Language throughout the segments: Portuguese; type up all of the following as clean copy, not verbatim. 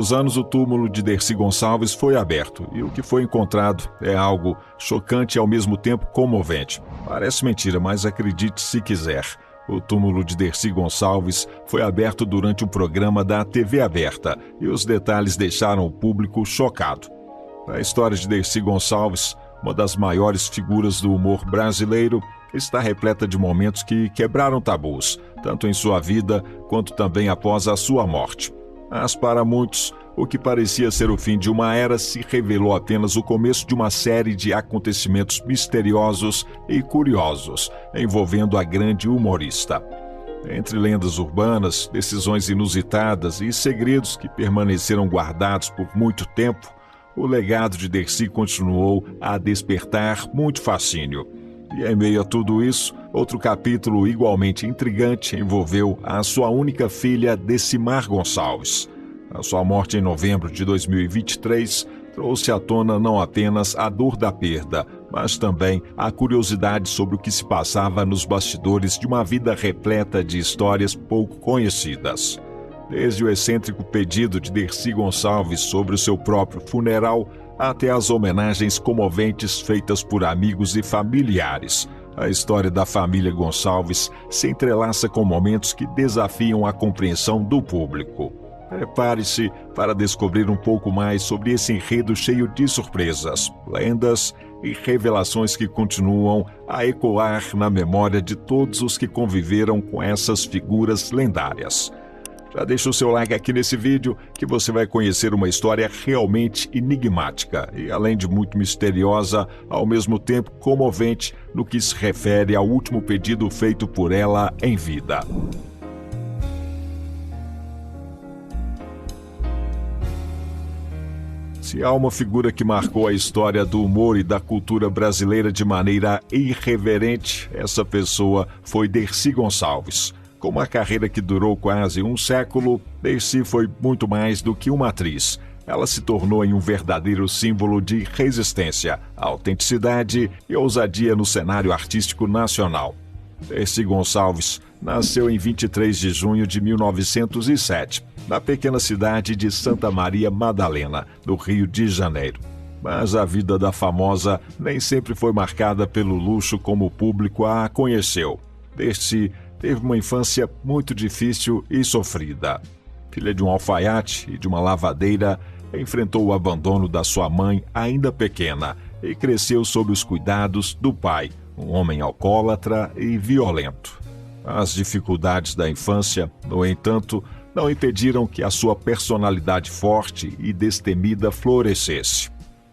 Nos anos, o túmulo de Dercy Gonçalves foi aberto e o que foi encontrado é algo chocante e ao mesmo tempo comovente. Parece mentira, mas acredite se quiser. O túmulo de Dercy Gonçalves foi aberto durante um programa da TV aberta e os detalhes deixaram o público chocado. A história de Dercy Gonçalves, uma das maiores figuras do humor brasileiro, está repleta de momentos que quebraram tabus, tanto em sua vida quanto também após a sua morte. Mas para muitos, o que parecia ser o fim de uma era se revelou apenas o começo de uma série de acontecimentos misteriosos e curiosos envolvendo a grande humorista. Entre lendas urbanas, decisões inusitadas e segredos que permaneceram guardados por muito tempo, o legado de Dercy continuou a despertar muito fascínio. E em meio a tudo isso, outro capítulo igualmente intrigante envolveu a sua única filha, Decimar Gonçalves. A sua morte em novembro de 2023 trouxe à tona não apenas a dor da perda, mas também a curiosidade sobre o que se passava nos bastidores de uma vida repleta de histórias pouco conhecidas. Desde o excêntrico pedido de Dercy Gonçalves sobre o seu próprio funeral, até as homenagens comoventes feitas por amigos e familiares. A história da família Gonçalves se entrelaça com momentos que desafiam a compreensão do público. Prepare-se para descobrir um pouco mais sobre esse enredo cheio de surpresas, lendas e revelações que continuam a ecoar na memória de todos os que conviveram com essas figuras lendárias. Já deixa o seu like aqui nesse vídeo que você vai conhecer uma história realmente enigmática e, além de muito misteriosa, ao mesmo tempo comovente no que se refere ao último pedido feito por ela em vida. Se há uma figura que marcou a história do humor e da cultura brasileira de maneira irreverente, essa pessoa foi Dercy Gonçalves. Com uma carreira que durou quase um século, Dercy foi muito mais do que uma atriz. Ela se tornou em um verdadeiro símbolo de resistência, autenticidade e ousadia no cenário artístico nacional. Dercy Gonçalves nasceu em 23 de junho de 1907, na pequena cidade de Santa Maria Madalena, no Rio de Janeiro. Mas a vida da famosa nem sempre foi marcada pelo luxo como o público a conheceu. Dercy teve uma infância muito difícil e sofrida. Filha de um alfaiate e de uma lavadeira, enfrentou o abandono da sua mãe ainda pequena e cresceu sob os cuidados do pai, um homem alcoólatra e violento. As dificuldades da infância, no entanto, não impediram que a sua personalidade forte e destemida florescesse.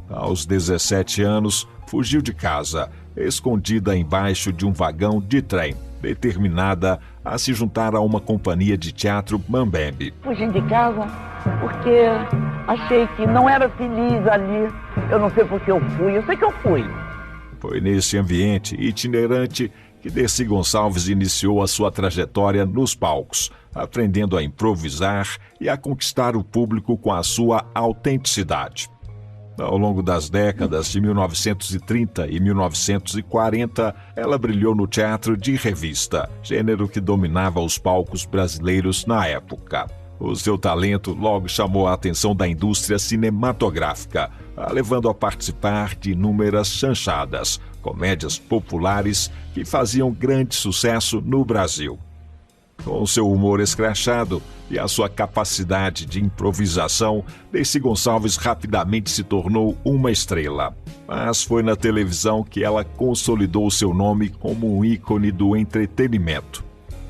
Aos 17 anos, fugiu de casa, escondida embaixo de um vagão de trem, determinada a se juntar a uma companhia de teatro mambembe. Fugi de casa porque achei que não era feliz ali. Eu não sei porque eu fui, eu sei que eu fui. Foi nesse ambiente itinerante que Dercy Gonçalves iniciou a sua trajetória nos palcos, aprendendo a improvisar e a conquistar o público com a sua autenticidade. Ao longo das décadas de 1930 e 1940, ela brilhou no teatro de revista, gênero que dominava os palcos brasileiros na época. O seu talento logo chamou a atenção da indústria cinematográfica, a levando a participar de inúmeras chanchadas, comédias populares que faziam grande sucesso no Brasil. Com seu humor escrachado e a sua capacidade de improvisação, Dercy Gonçalves rapidamente se tornou uma estrela. Mas foi na televisão que ela consolidou seu nome como um ícone do entretenimento.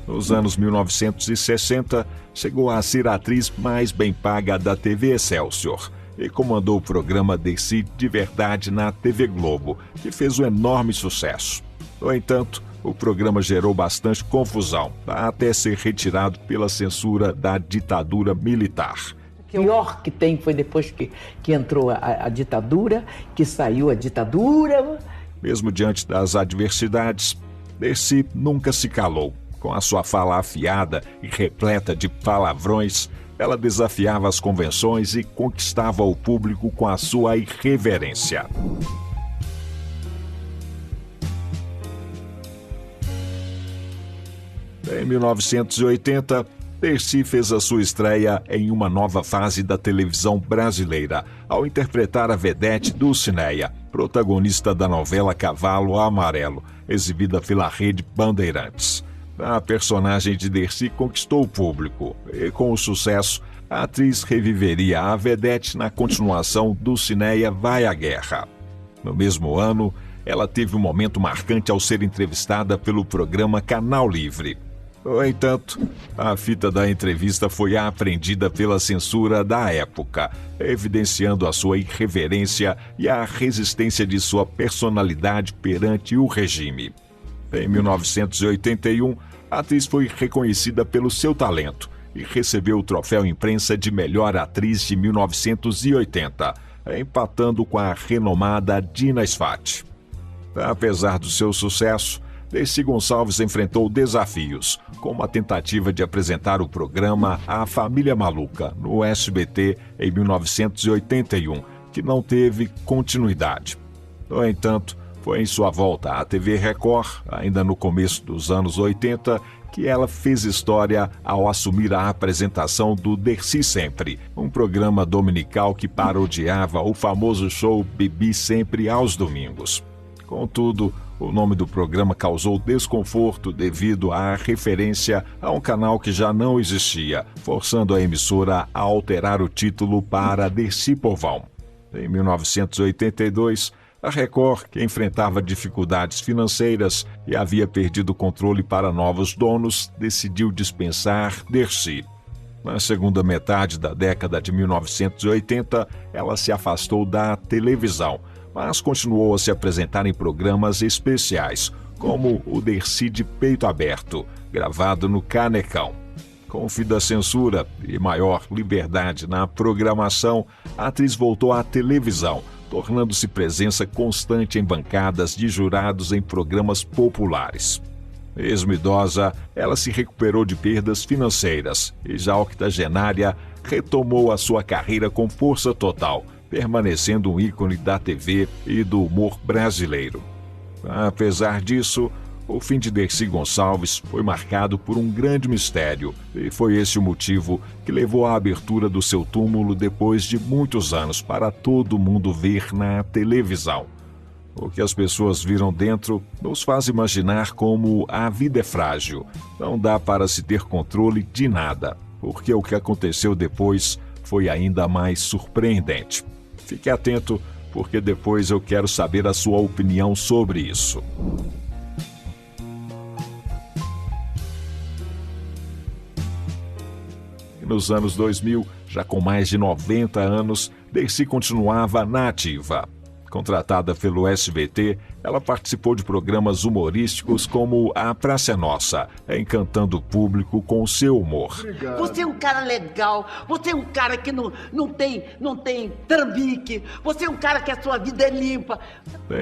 Nos anos 1960, chegou a ser a atriz mais bem paga da TV Excelsior e comandou o programa Dercy de Verdade na TV Globo, que fez um enorme sucesso. No entanto, o programa gerou bastante confusão, até ser retirado pela censura da ditadura militar. O pior que tem foi depois que entrou a ditadura, que saiu a ditadura. Mesmo diante das adversidades, Dercy nunca se calou. Com a sua fala afiada e repleta de palavrões, ela desafiava as convenções e conquistava o público com a sua irreverência. Em 1980, Dercy fez a sua estreia em uma nova fase da televisão brasileira, ao interpretar a vedete Dulcineia, protagonista da novela Cavalo Amarelo, exibida pela Rede Bandeirantes. A personagem de Dercy conquistou o público e, com o sucesso, a atriz reviveria a vedete na continuação Dulcineia Vai à Guerra. No mesmo ano, ela teve um momento marcante ao ser entrevistada pelo programa Canal Livre. No entanto, a fita da entrevista foi apreendida pela censura da época, evidenciando a sua irreverência e a resistência de sua personalidade perante o regime. Em 1981, a atriz foi reconhecida pelo seu talento e recebeu o troféu Imprensa de Melhor Atriz de 1980, empatando com a renomada Dina Sfat. Apesar do seu sucesso, Dercy Gonçalves enfrentou desafios, como a tentativa de apresentar o programa A Família Maluca, no SBT, em 1981, que não teve continuidade. No entanto, foi em sua volta à TV Record, ainda no começo dos anos 80, que ela fez história ao assumir a apresentação do Dercy Sempre, um programa dominical que parodiava o famoso show Bibi Sempre aos domingos. Contudo, o nome do programa causou desconforto devido à referência a um canal que já não existia, forçando a emissora a alterar o título para Dercy Povão. Em 1982, a Record, que enfrentava dificuldades financeiras e havia perdido o controle para novos donos, decidiu dispensar Dercy. Na segunda metade da década de 1980, ela se afastou da televisão, mas continuou a se apresentar em programas especiais, como o Dercy de Peito Aberto, gravado no Canecão. Com o fim da censura e maior liberdade na programação, a atriz voltou à televisão, tornando-se presença constante em bancadas de jurados em programas populares. Mesmo idosa, ela se recuperou de perdas financeiras e, já octogenária, retomou a sua carreira com força total, permanecendo um ícone da TV e do humor brasileiro. Apesar disso, o fim de Dercy Gonçalves foi marcado por um grande mistério, e foi esse o motivo que levou à abertura do seu túmulo depois de muitos anos para todo mundo ver na televisão. O que as pessoas viram dentro nos faz imaginar como a vida é frágil. Não dá para se ter controle de nada, porque o que aconteceu depois foi ainda mais surpreendente. Fique atento, porque depois eu quero saber a sua opinião sobre isso. Nos anos 2000, já com mais de 90 anos, Dercy continuava na ativa. Contratada pelo SBT, ela participou de programas humorísticos como A Praça é Nossa, encantando o público com seu humor. Obrigado. Você é um cara legal, você é um cara que não tem trambique, você é um cara que a sua vida é limpa.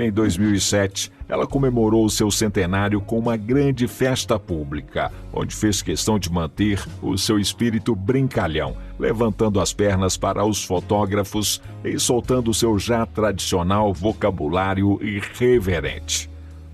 Em 2007, ela comemorou seu centenário com uma grande festa pública, onde fez questão de manter o seu espírito brincalhão, levantando as pernas para os fotógrafos e soltando seu já tradicional vocabulário irreverente.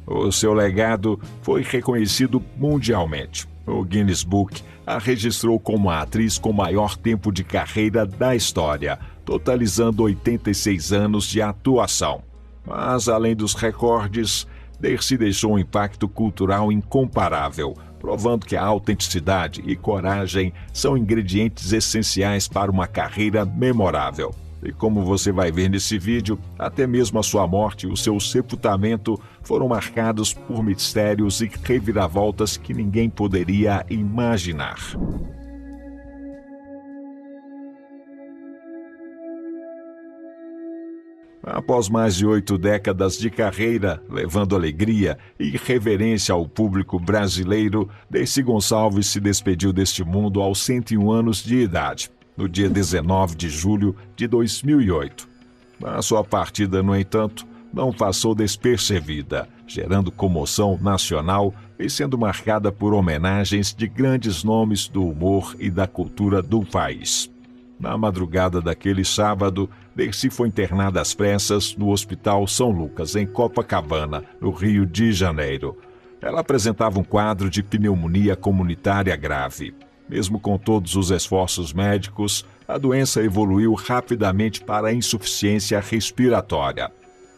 O seu legado foi reconhecido mundialmente. O Guinness Book a registrou como a atriz com maior tempo de carreira da história, totalizando 86 anos de atuação. Mas, além dos recordes, Dercy deixou um impacto cultural incomparável, provando que a autenticidade e coragem são ingredientes essenciais para uma carreira memorável. E como você vai ver nesse vídeo, até mesmo a sua morte e o seu sepultamento foram marcados por mistérios e reviravoltas que ninguém poderia imaginar. Após mais de 8 décadas de carreira, levando alegria e reverência ao público brasileiro, Dercy Gonçalves se despediu deste mundo aos 101 anos de idade, no dia 19 de julho de 2008. A sua partida, no entanto, não passou despercebida, gerando comoção nacional e sendo marcada por homenagens de grandes nomes do humor e da cultura do país. Na madrugada daquele sábado, Dercy foi internada às pressas no Hospital São Lucas, em Copacabana, no Rio de Janeiro. Ela apresentava um quadro de pneumonia comunitária grave. Mesmo com todos os esforços médicos, a doença evoluiu rapidamente para a insuficiência respiratória.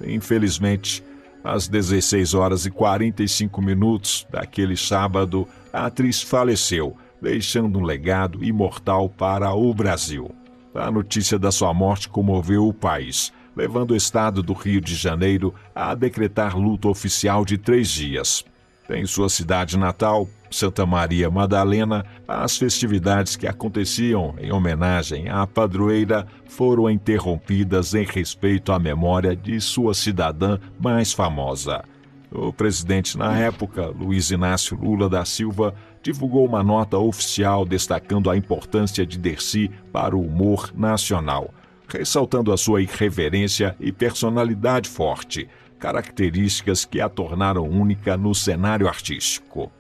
Infelizmente, às 16 horas e 45 minutos daquele sábado, a atriz faleceu, deixando um legado imortal para o Brasil. A notícia da sua morte comoveu o país, levando o estado do Rio de Janeiro a decretar luto oficial de 3 dias. Em sua cidade natal, Santa Maria Madalena, as festividades que aconteciam em homenagem à padroeira foram interrompidas em respeito à memória de sua cidadã mais famosa. O presidente na época, Luiz Inácio Lula da Silva, divulgou uma nota oficial destacando a importância de Dercy para o humor nacional, ressaltando a sua irreverência e personalidade forte, características que a tornaram única no cenário artístico.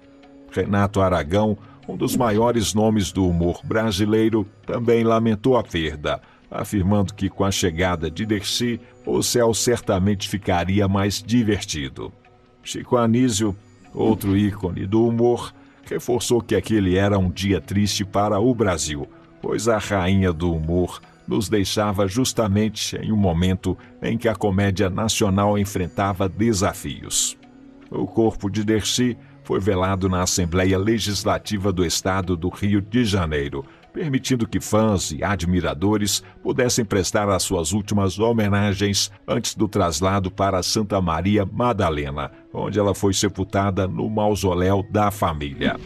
Renato Aragão, um dos maiores nomes do humor brasileiro, também lamentou a perda, afirmando que com a chegada de Dercy, o céu certamente ficaria mais divertido. Chico Anísio, outro ícone do humor, reforçou que aquele era um dia triste para o Brasil, pois a rainha do humor nos deixava justamente em um momento em que a comédia nacional enfrentava desafios. O corpo de Dercy foi velado na Assembleia Legislativa do Estado do Rio de Janeiro, permitindo que fãs e admiradores pudessem prestar as suas últimas homenagens antes do traslado para Santa Maria Madalena, onde ela foi sepultada no mausoléu da família.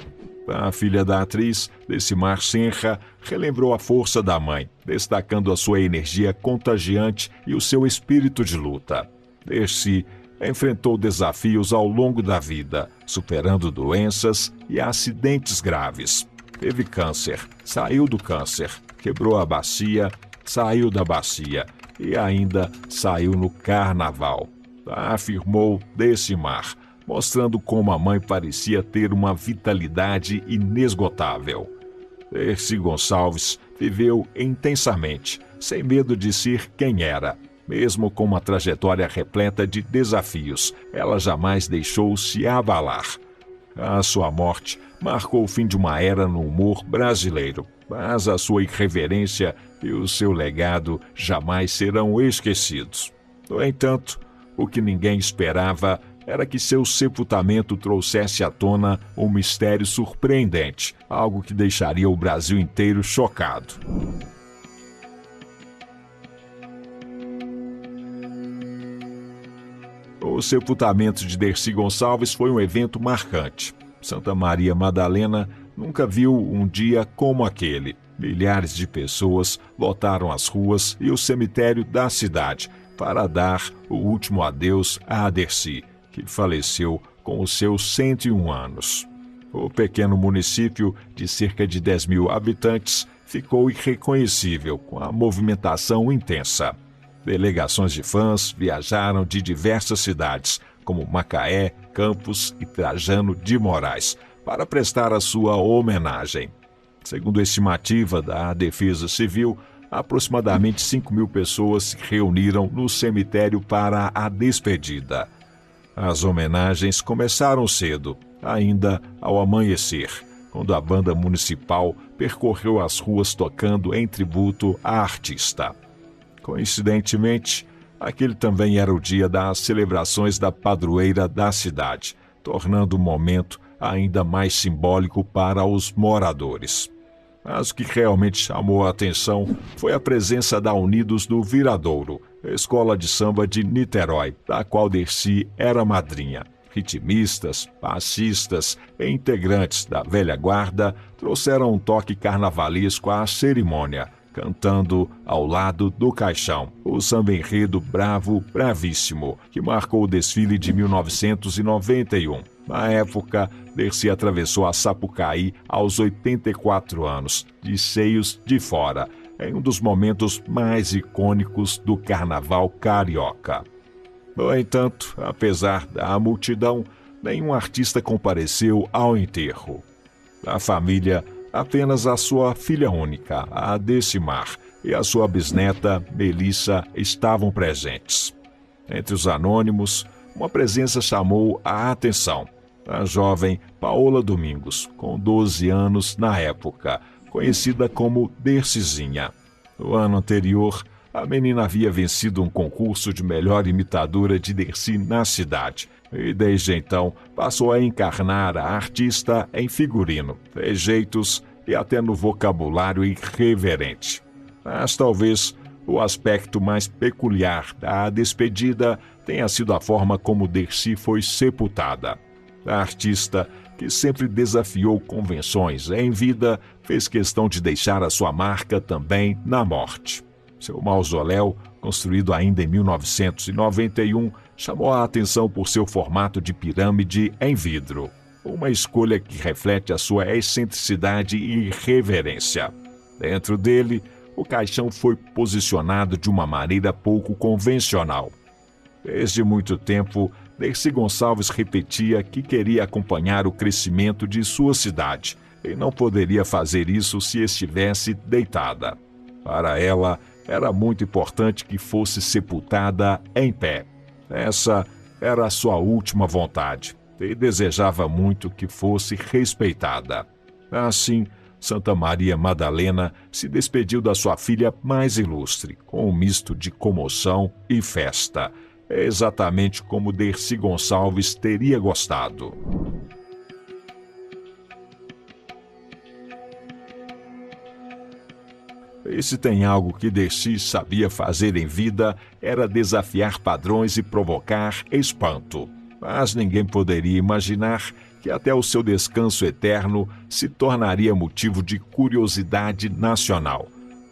A filha da atriz, Decimar Senra, relembrou a força da mãe, destacando a sua energia contagiante e o seu espírito de luta. Dercy enfrentou desafios ao longo da vida, superando doenças e acidentes graves. Teve câncer, saiu do câncer, quebrou a bacia, saiu da bacia e ainda saiu no carnaval, afirmou Decimar, mostrando como a mãe parecia ter uma vitalidade inesgotável. Dercy Gonçalves viveu intensamente, sem medo de ser quem era. Mesmo com uma trajetória repleta de desafios, ela jamais deixou-se abalar. A sua morte marcou o fim de uma era no humor brasileiro, mas a sua irreverência e o seu legado jamais serão esquecidos. No entanto, o que ninguém esperava era que seu sepultamento trouxesse à tona um mistério surpreendente, algo que deixaria o Brasil inteiro chocado. O sepultamento de Dercy Gonçalves foi um evento marcante. Santa Maria Madalena nunca viu um dia como aquele. Milhares de pessoas lotaram as ruas e o cemitério da cidade para dar o último adeus a Dercy, que faleceu com os seus 101 anos. O pequeno município, de cerca de 10 mil habitantes, ficou irreconhecível com a movimentação intensa. Delegações de fãs viajaram de diversas cidades, como Macaé, Campos e Trajano de Moraes, para prestar a sua homenagem. Segundo a estimativa da Defesa Civil, aproximadamente 5 mil pessoas se reuniram no cemitério para a despedida. As homenagens começaram cedo, ainda ao amanhecer, quando a banda municipal percorreu as ruas tocando em tributo à artista. Coincidentemente, aquele também era o dia das celebrações da padroeira da cidade, tornando o momento ainda mais simbólico para os moradores. Mas o que realmente chamou a atenção foi a presença da Unidos do Viradouro, escola de samba de Niterói, da qual Dercy era madrinha. Ritmistas, passistas e integrantes da velha guarda trouxeram um toque carnavalesco à cerimônia, cantando ao lado do caixão, o samba-enredo Bravo Bravíssimo, que marcou o desfile de 1991. Na época, Dercy atravessou a Sapucaí aos 84 anos, de seios de fora, em um dos momentos mais icônicos do carnaval carioca. No entanto, apesar da multidão, nenhum artista compareceu ao enterro. A família, apenas a sua filha única, a Decimar, e a sua bisneta, Melissa, estavam presentes. Entre os anônimos, uma presença chamou a atenção. A jovem Paola Domingos, com 12 anos na época, conhecida como Dercizinha. No ano anterior, a menina havia vencido um concurso de melhor imitadora de Dercy na cidade e, desde então, passou a encarnar a artista em figurino, trejeitos e até no vocabulário irreverente. Mas talvez o aspecto mais peculiar da despedida tenha sido a forma como Dercy foi sepultada. A artista, que sempre desafiou convenções em vida, fez questão de deixar a sua marca também na morte. Seu mausoléu, construído ainda em 1991, chamou a atenção por seu formato de pirâmide em vidro. Uma escolha que reflete a sua excentricidade e irreverência. Dentro dele, o caixão foi posicionado de uma maneira pouco convencional. Desde muito tempo, Dercy Gonçalves repetia que queria acompanhar o crescimento de sua cidade e não poderia fazer isso se estivesse deitada. Para ela, era muito importante que fosse sepultada em pé. Essa era a sua última vontade e desejava muito que fosse respeitada. Assim, Santa Maria Madalena se despediu da sua filha mais ilustre, com um misto de comoção e festa, exatamente como Dercy Gonçalves teria gostado. E se tem algo que Dercy sabia fazer em vida, era desafiar padrões e provocar espanto. Mas ninguém poderia imaginar que até o seu descanso eterno se tornaria motivo de curiosidade nacional.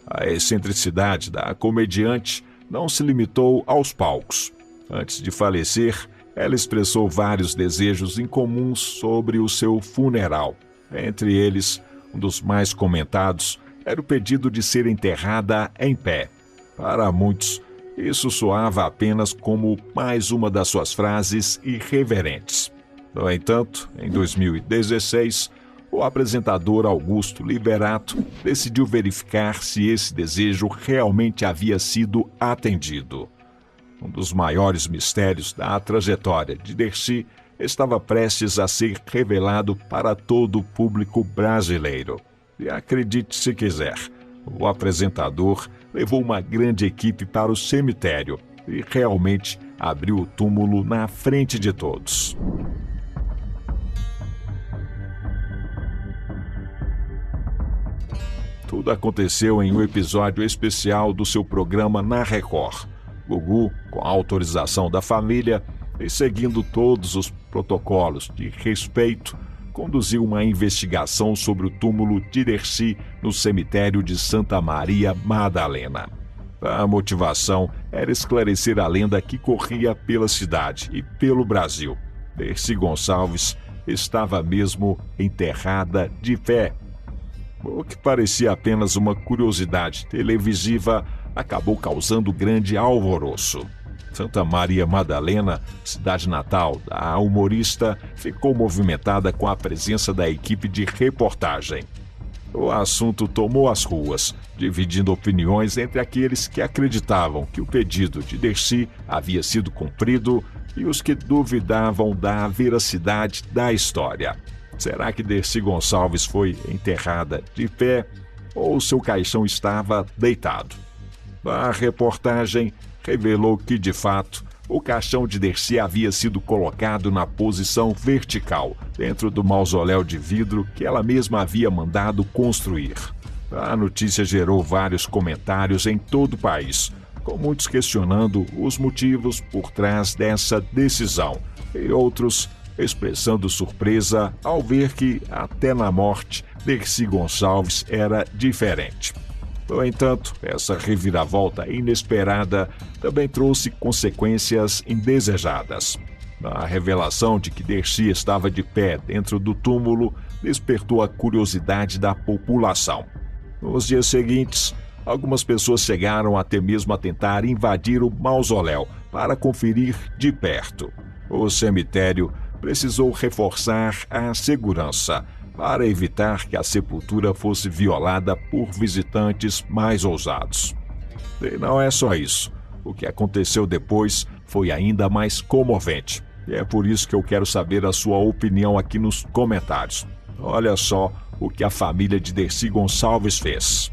A excentricidade da comediante não se limitou aos palcos. Antes de falecer, ela expressou vários desejos incomuns sobre o seu funeral. Entre eles, um dos mais comentados era o pedido de ser enterrada em pé. Para muitos, isso soava apenas como mais uma das suas frases irreverentes. No entanto, em 2016, o apresentador Augusto Liberato decidiu verificar se esse desejo realmente havia sido atendido. Um dos maiores mistérios da trajetória de Dercy estava prestes a ser revelado para todo o público brasileiro. E acredite se quiser, o apresentador levou uma grande equipe para o cemitério e realmente abriu o túmulo na frente de todos. Tudo aconteceu em um episódio especial do seu programa na Record. Gugu, com a autorização da família e seguindo todos os protocolos de respeito, conduziu uma investigação sobre o túmulo de Dercy no cemitério de Santa Maria Madalena. A motivação era esclarecer a lenda que corria pela cidade e pelo Brasil. Dercy Gonçalves estava mesmo enterrada de pé. O que parecia apenas uma curiosidade televisiva acabou causando grande alvoroço. Santa Maria Madalena, cidade natal da humorista, ficou movimentada com a presença da equipe de reportagem. O assunto tomou as ruas, dividindo opiniões entre aqueles que acreditavam que o pedido de Dercy havia sido cumprido e os que duvidavam da veracidade da história. Será que Dercy Gonçalves foi enterrada de pé ou seu caixão estava deitado? A reportagem revelou que, de fato, o caixão de Dercy havia sido colocado na posição vertical, dentro do mausoléu de vidro que ela mesma havia mandado construir. A notícia gerou vários comentários em todo o país, com muitos questionando os motivos por trás dessa decisão, e outros expressando surpresa ao ver que, até na morte, Dercy Gonçalves era diferente. No entanto, essa reviravolta inesperada também trouxe consequências indesejadas. A revelação de que Dercy estava de pé dentro do túmulo despertou a curiosidade da população. Nos dias seguintes, algumas pessoas chegaram até mesmo a tentar invadir o mausoléu para conferir de perto. O cemitério precisou reforçar a segurança para evitar que a sepultura fosse violada por visitantes mais ousados. E não é só isso. O que aconteceu depois foi ainda mais comovente. E é por isso que eu quero saber a sua opinião aqui nos comentários. Olha só o que a família de Dercy Gonçalves fez.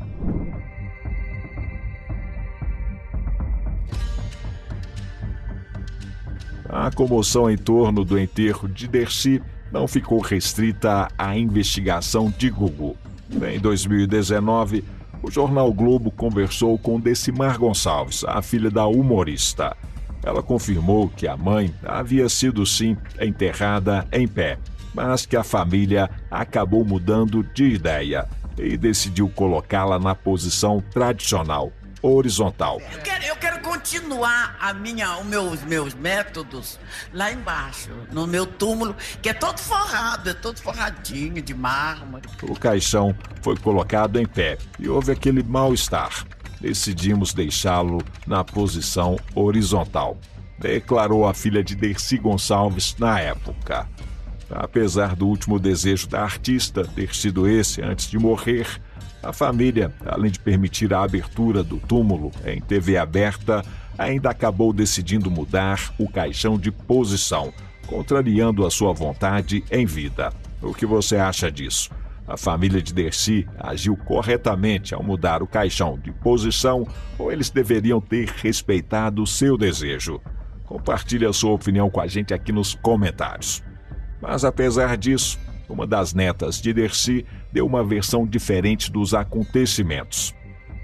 A comoção em torno do enterro de Dercy não ficou restrita à investigação de Gugu. Em 2019, o jornal Globo conversou com Decimar Gonçalves, a filha da humorista. Ela confirmou que a mãe havia sido, sim, enterrada em pé, mas que a família acabou mudando de ideia e decidiu colocá-la na posição tradicional, horizontal. Eu quero continuar os meus métodos lá embaixo, no meu túmulo, que é todo forrado, é todo forradinho de mármore. O caixão foi colocado em pé e houve aquele mal-estar. Decidimos deixá-lo na posição horizontal, declarou a filha de Dercy Gonçalves na época. Apesar do último desejo da artista ter sido esse antes de morrer, a família, além de permitir a abertura do túmulo em TV aberta, ainda acabou decidindo mudar o caixão de posição, contrariando a sua vontade em vida. O que você acha disso? A família de Dercy agiu corretamente ao mudar o caixão de posição ou eles deveriam ter respeitado seu desejo? Compartilhe a sua opinião com a gente aqui nos comentários. Mas apesar disso, uma das netas de Dercy deu uma versão diferente dos acontecimentos.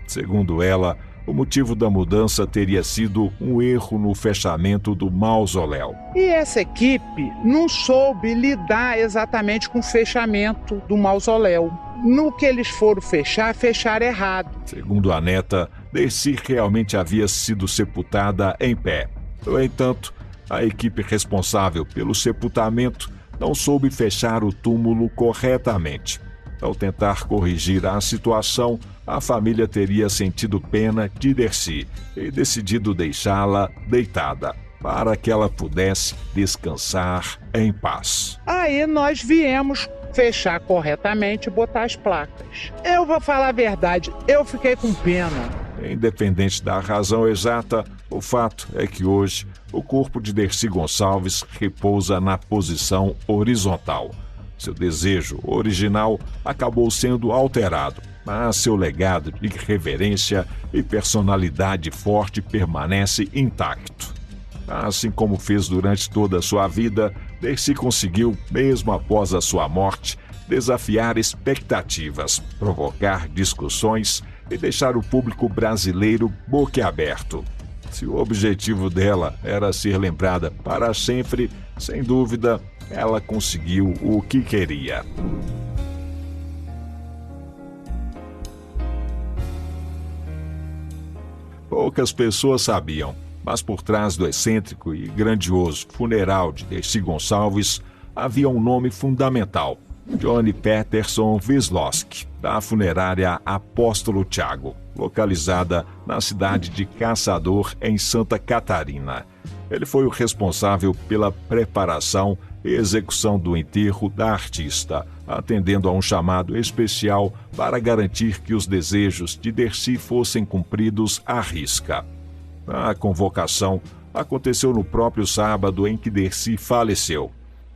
Segundo ela, o motivo da mudança teria sido um erro no fechamento do mausoléu. E essa equipe não soube lidar exatamente com o fechamento do mausoléu. No que eles foram fecharam errado. Segundo a neta, Dercy realmente havia sido sepultada em pé. No entanto, a equipe responsável pelo sepultamento não soube fechar o túmulo corretamente. Ao tentar corrigir a situação, a família teria sentido pena de Dercy e decidido deixá-la deitada, para que ela pudesse descansar em paz. Aí nós viemos fechar corretamente e botar as placas. Eu vou falar a verdade, eu fiquei com pena. Independente da razão exata, o fato é que hoje o corpo de Dercy Gonçalves repousa na posição horizontal. Seu desejo original acabou sendo alterado, mas seu legado de reverência e personalidade forte permanece intacto. Assim como fez durante toda a sua vida, Dercy conseguiu, mesmo após a sua morte, desafiar expectativas, provocar discussões e deixar o público brasileiro boquiaberto. Se o objetivo dela era ser lembrada para sempre, sem dúvida, ela conseguiu o que queria. Poucas pessoas sabiam, mas por trás do excêntrico e grandioso funeral de Dercy Gonçalves havia um nome fundamental: Johnny Peterson Wisloski, da funerária Apóstolo Tiago, localizada na cidade de Caçador, em Santa Catarina. Ele foi o responsável pela preparação e execução do enterro da artista, atendendo a um chamado especial para garantir que os desejos de Dercy fossem cumpridos à risca. A convocação aconteceu no próprio sábado em que Dercy faleceu.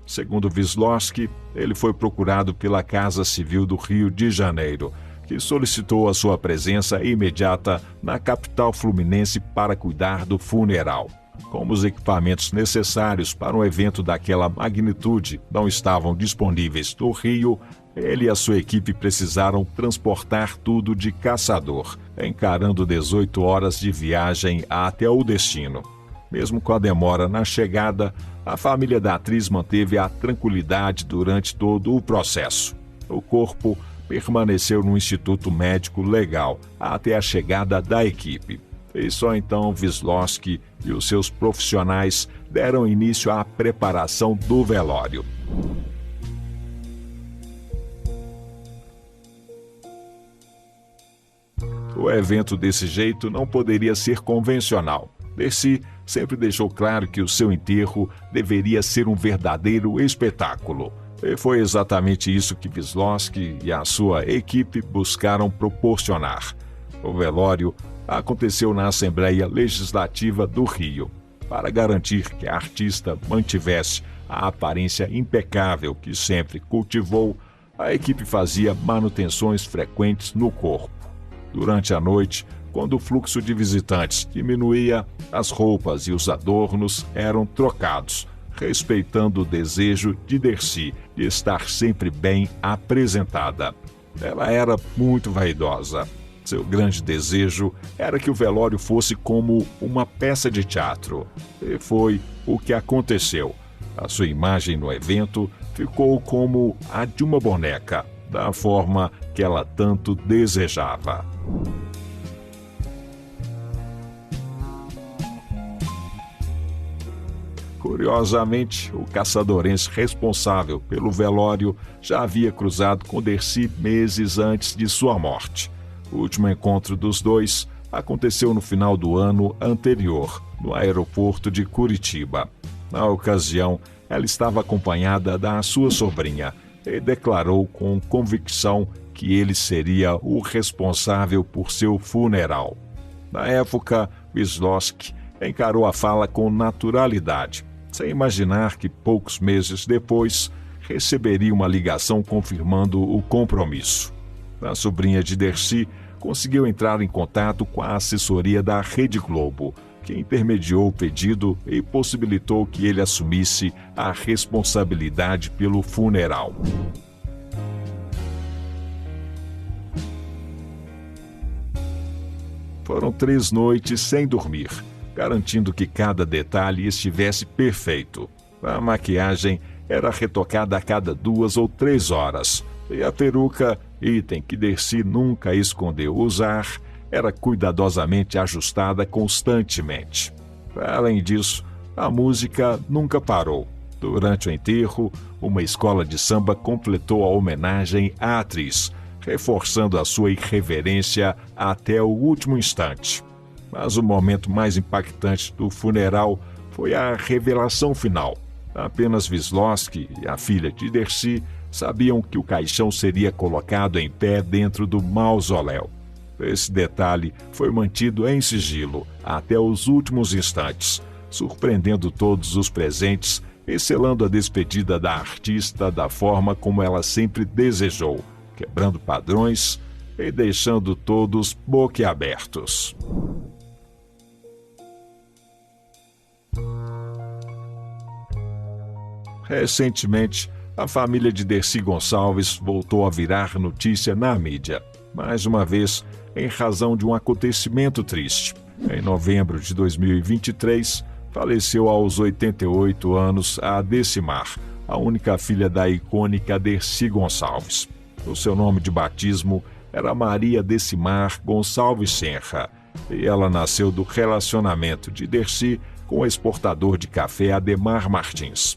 Segundo Wisloski, ele foi procurado pela Casa Civil do Rio de Janeiro, que solicitou a sua presença imediata na capital fluminense para cuidar do funeral. Como os equipamentos necessários para um evento daquela magnitude não estavam disponíveis no Rio, ele e a sua equipe precisaram transportar tudo de Caçador, encarando 18 horas de viagem até o destino. Mesmo com a demora na chegada, a família da atriz manteve a tranquilidade durante todo o processo. O corpo permaneceu no Instituto Médico Legal até a chegada da equipe. E só então Wisloski e os seus profissionais deram início à preparação do velório. O evento desse jeito não poderia ser convencional. Dercy sempre deixou claro que o seu enterro deveria ser um verdadeiro espetáculo. E foi exatamente isso que Wisloski e a sua equipe buscaram proporcionar. O velório aconteceu na Assembleia Legislativa do Rio. para garantir que a artista mantivesse a aparência impecável que sempre cultivou, a equipe fazia manutenções frequentes no corpo. Durante a noite, quando o fluxo de visitantes diminuía, as roupas e os adornos eram trocados, respeitando o desejo de Dercy de estar sempre bem apresentada. Ela era muito vaidosa. Seu grande desejo era que o velório fosse como uma peça de teatro. E foi o que aconteceu. A sua imagem no evento ficou como a de uma boneca, da forma que ela tanto desejava. Curiosamente, o caçadorense responsável pelo velório já havia cruzado com Dercy meses antes de sua morte. O último encontro dos dois aconteceu no final do ano anterior, no aeroporto de Curitiba. Na ocasião, ela estava acompanhada da sua sobrinha e declarou com convicção que ele seria o responsável por seu funeral. Na época, Wisłocki encarou a fala com naturalidade, sem imaginar que poucos meses depois receberia uma ligação confirmando o compromisso. A sobrinha de Dercy conseguiu entrar em contato com a assessoria da Rede Globo, que intermediou o pedido e possibilitou que ele assumisse a responsabilidade pelo funeral. Foram 3 noites sem dormir, garantindo que cada detalhe estivesse perfeito. A maquiagem era retocada a cada 2 ou 3 horas, e a peruca, item que Dercy nunca escondeu usar, era cuidadosamente ajustada constantemente. Além disso, a música nunca parou. Durante o enterro, uma escola de samba completou a homenagem à atriz, reforçando a sua irreverência até o último instante. Mas o momento mais impactante do funeral foi a revelação final. Apenas Wisłocki e a filha de Dercy sabiam que o caixão seria colocado em pé dentro do mausoléu. Esse detalhe foi mantido em sigilo até os últimos instantes, surpreendendo todos os presentes e selando a despedida da artista da forma como ela sempre desejou, quebrando padrões e deixando todos boquiabertos. Recentemente, a família de Dercy Gonçalves voltou a virar notícia na mídia, mais uma vez em razão de um acontecimento triste. Em novembro de 2023, faleceu aos 88 anos a Decimar, a única filha da icônica Dercy Gonçalves. O seu nome de batismo era Maria Decimar Gonçalves Senra, e ela nasceu do relacionamento de Dercy com o exportador de café Ademar Martins.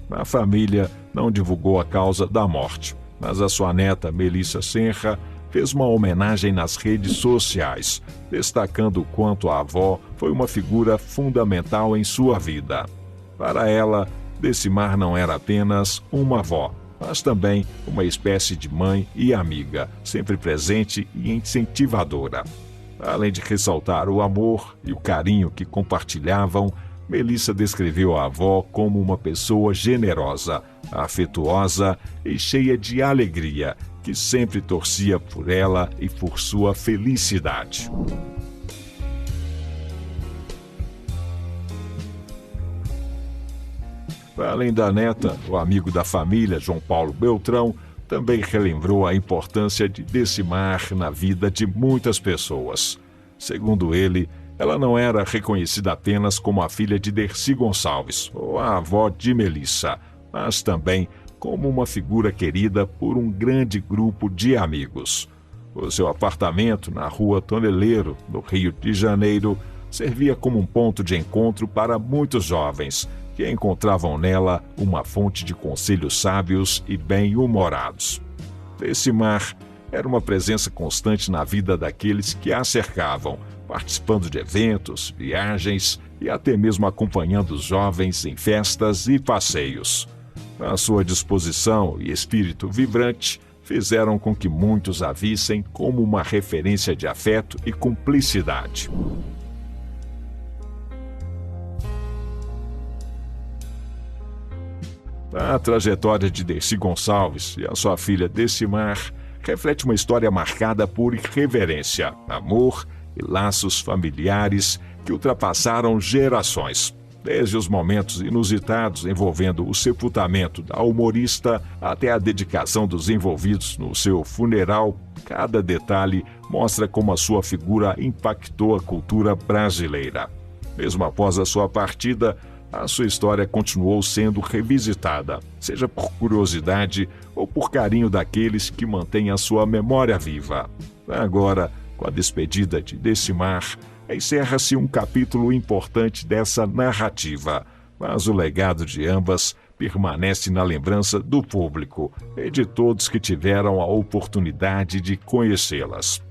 A família não divulgou a causa da morte, mas a sua neta Melissa Senra fez uma homenagem nas redes sociais, destacando o quanto a avó foi uma figura fundamental em sua vida. Para ela, Decimar não era apenas uma avó, mas também uma espécie de mãe e amiga, sempre presente e incentivadora. Além de ressaltar o amor e o carinho que compartilhavam, Melissa descreveu a avó como uma pessoa generosa, afetuosa e cheia de alegria, que sempre torcia por ela e por sua felicidade. Além da neta, o amigo da família, João Paulo Beltrão, também relembrou a importância de Decimar na vida de muitas pessoas. Segundo ele, ela não era reconhecida apenas como a filha de Dercy Gonçalves ou a avó de Melissa, mas também como uma figura querida por um grande grupo de amigos. O seu apartamento na Rua Toneleiro, no Rio de Janeiro, servia como um ponto de encontro para muitos jovens, que encontravam nela uma fonte de conselhos sábios e bem-humorados. Decimar era uma presença constante na vida daqueles que a cercavam, participando de eventos, viagens e até mesmo acompanhando os jovens em festas e passeios. A sua disposição e espírito vibrante fizeram com que muitos a vissem como uma referência de afeto e cumplicidade. A trajetória de Dercy Gonçalves e a sua filha Decimar reflete uma história marcada por irreverência, amor e laços familiares que ultrapassaram gerações. Desde os momentos inusitados envolvendo o sepultamento da humorista até a dedicação dos envolvidos no seu funeral, cada detalhe mostra como a sua figura impactou a cultura brasileira. Mesmo após a sua partida, a sua história continuou sendo revisitada, seja por curiosidade ou por carinho daqueles que mantêm a sua memória viva. Agora, com a despedida de Decimar, encerra-se um capítulo importante dessa narrativa, mas o legado de ambas permanece na lembrança do público e de todos que tiveram a oportunidade de conhecê-las.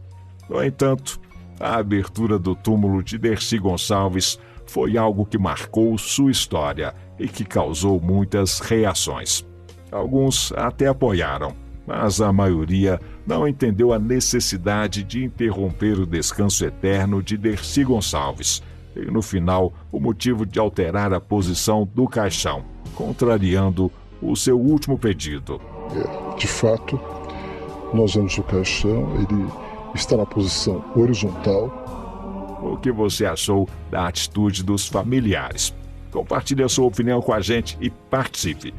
No entanto, a abertura do túmulo de Dercy Gonçalves foi algo que marcou sua história e que causou muitas reações. Alguns até apoiaram, mas a maioria não entendeu a necessidade de interromper o descanso eterno de Dercy Gonçalves e, no final, o motivo de alterar a posição do caixão, contrariando o seu último pedido. De fato, nós vemos o caixão, ele está na posição horizontal. O que você achou da atitude dos familiares? Compartilhe a sua opinião com a gente e participe.